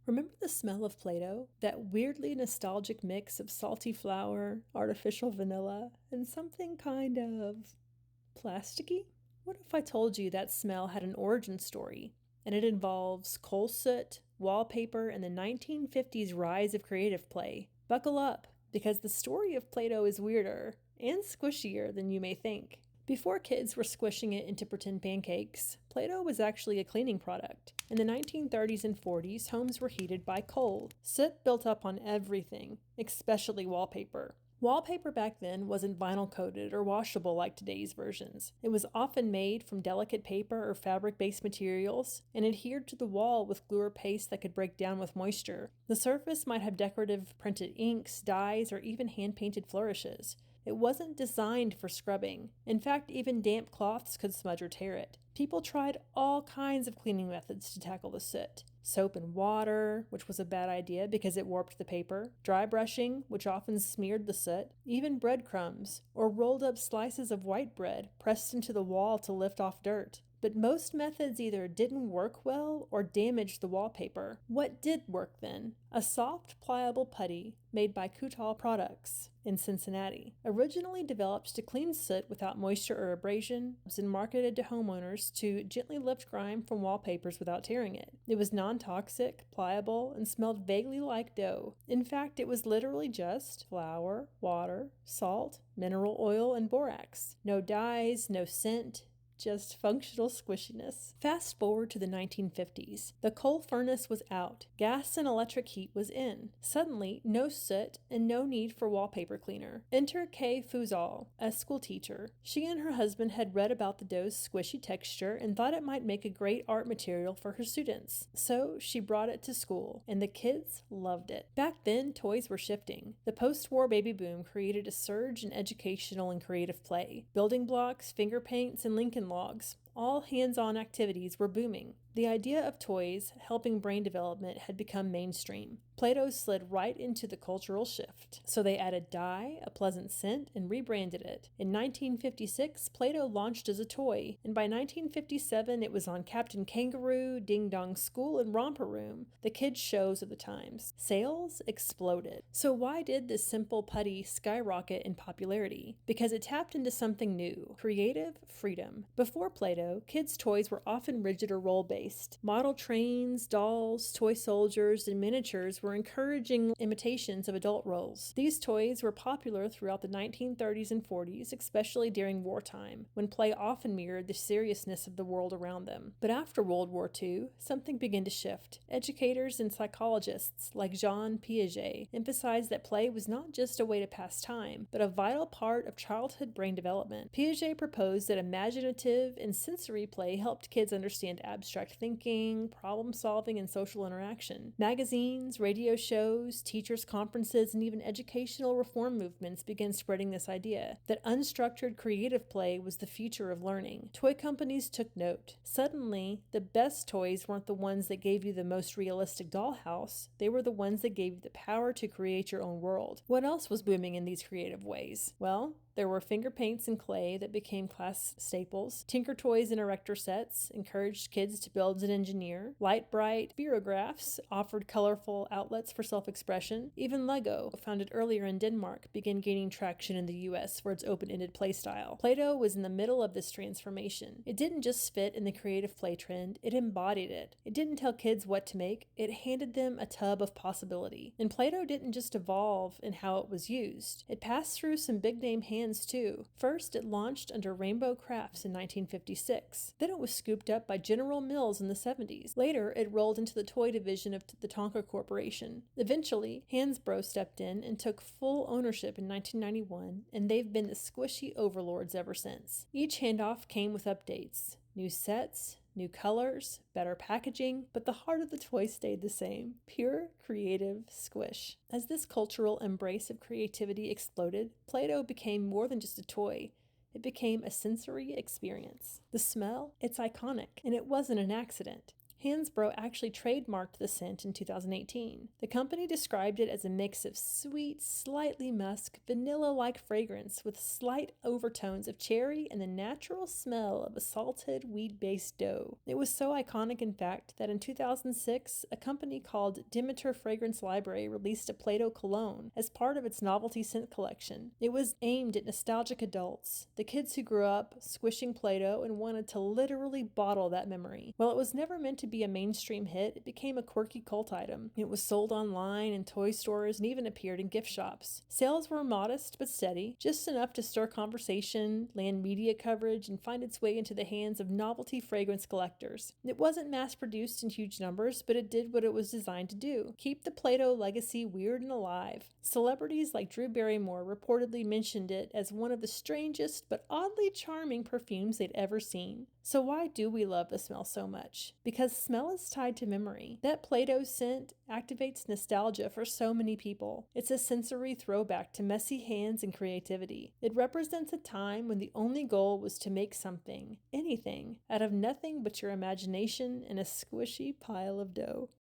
Remember the smell of Play-Doh? That weirdly nostalgic mix of salty flour, artificial vanilla, and something kind of plasticky? What if I told you that smell had an origin story, and it involves coal soot, wallpaper, and the 1950s rise of creative play? Buckle up, because the story of Play-Doh is weirder and squishier than you may think. Before kids were squishing it into pretend pancakes, Play-Doh was actually a cleaning product. In the 1930s and 40s, homes were heated by coal. Soot built up on everything, especially wallpaper. Wallpaper back then wasn't vinyl coated or washable like today's versions. It was often made from delicate paper or fabric-based materials and adhered to the wall with glue or paste that could break down with moisture. The surface might have decorative printed inks, dyes, or even hand-painted flourishes. It wasn't designed for scrubbing. In fact, even damp cloths could smudge or tear it. People tried all kinds of cleaning methods to tackle the soot. Soap and water, which was a bad idea because it warped the paper. Dry brushing, which often smeared the soot. Even breadcrumbs, or rolled up slices of white bread pressed into the wall to lift off dirt. But most methods either didn't work well or damaged the wallpaper. What did work then? A soft, pliable putty made by Kutal Products in Cincinnati. Originally developed to clean soot without moisture or abrasion, and marketed to homeowners to gently lift grime from wallpapers without tearing it. It was non-toxic, pliable, and smelled vaguely like dough. In fact, it was literally just flour, water, salt, mineral oil, and borax. No dyes, no scent, just functional squishiness. Fast forward to the 1950s. The coal furnace was out. Gas and electric heat was in. Suddenly, no soot and no need for wallpaper cleaner. Enter Kay Fuzal, a school teacher. She and her husband had read about the dough's squishy texture and thought it might make a great art material for her students. So she brought it to school, and the kids loved it. Back then, toys were shifting. The post-war baby boom created a surge in educational and creative play. Building blocks, finger paints, and Lincoln logs. All hands-on activities were booming. The idea of toys helping brain development had become mainstream. Play-Doh slid right into the cultural shift. So they added dye, a pleasant scent, and rebranded it. In 1956, Play-Doh launched as a toy, and by 1957 it was on Captain Kangaroo, Ding Dong School, and Romper Room, the kids' shows of the times. Sales exploded. So why did this simple putty skyrocket in popularity? Because it tapped into something new, creative freedom. Before Play-Doh, kids' toys were often rigid or role-based. Model trains, dolls, toy soldiers, and miniatures were encouraging imitations of adult roles. These toys were popular throughout the 1930s and 40s, especially during wartime, when play often mirrored the seriousness of the world around them. But after World War II, something began to shift. Educators and psychologists like Jean Piaget emphasized that play was not just a way to pass time, but a vital part of childhood brain development. Piaget proposed that imaginative and sensory play helped kids understand abstract thinking, problem solving, and social interaction. Magazines, radio shows, teachers' conferences, and even educational reform movements began spreading this idea that unstructured creative play was the future of learning. Toy companies took note. Suddenly, the best toys weren't the ones that gave you the most realistic dollhouse, they were the ones that gave you the power to create your own world. What else was booming in these creative ways? Well, there were finger paints and clay that became class staples. Tinker Toys and erector sets encouraged kids to build and engineer. Light bright spirographs offered colorful outlets for self-expression. Even Lego, founded earlier in Denmark, began gaining traction in the US for its open-ended play style. Play-Doh was in the middle of this transformation. It didn't just fit in the creative play trend, it embodied it. It didn't tell kids what to make, it handed them a tub of possibility. And Play-Doh didn't just evolve in how it was used. It passed through some big-name hands too. First, it launched under Rainbow Crafts in 1956. Then it was scooped up by General Mills in the 70s. Later, it rolled into the toy division of the Tonka Corporation. Eventually, Hasbro stepped in and took full ownership in 1991, and they've been the squishy overlords ever since. Each handoff came with updates. New sets, new colors, better packaging, but the heart of the toy stayed the same. Pure, creative squish. As this cultural embrace of creativity exploded, Play-Doh became more than just a toy. It became a sensory experience. The smell? It's iconic, and it wasn't an accident. Hansbrough actually trademarked the scent in 2018. The company described it as a mix of sweet, slightly musk, vanilla-like fragrance with slight overtones of cherry and the natural smell of a salted, wheat-based dough. It was so iconic, in fact, that in 2006, a company called Demeter Fragrance Library released a Play-Doh cologne as part of its novelty scent collection. It was aimed at nostalgic adults, the kids who grew up squishing Play-Doh and wanted to literally bottle that memory. While it was never meant to be a mainstream hit, it became a quirky cult item. It was sold online in toy stores and even appeared in gift shops. Sales were modest but steady, just enough to stir conversation, land media coverage, and find its way into the hands of novelty fragrance collectors. It wasn't mass-produced in huge numbers, but it did what it was designed to do: keep the Play-Doh legacy weird and alive. Celebrities like Drew Barrymore reportedly mentioned it as one of the strangest but oddly charming perfumes they'd ever seen. So why do we love the smell so much? Because smell is tied to memory. That Play-Doh scent activates nostalgia for so many people. It's a sensory throwback to messy hands and creativity. It represents a time when the only goal was to make something, anything, out of nothing but your imagination and a squishy pile of dough.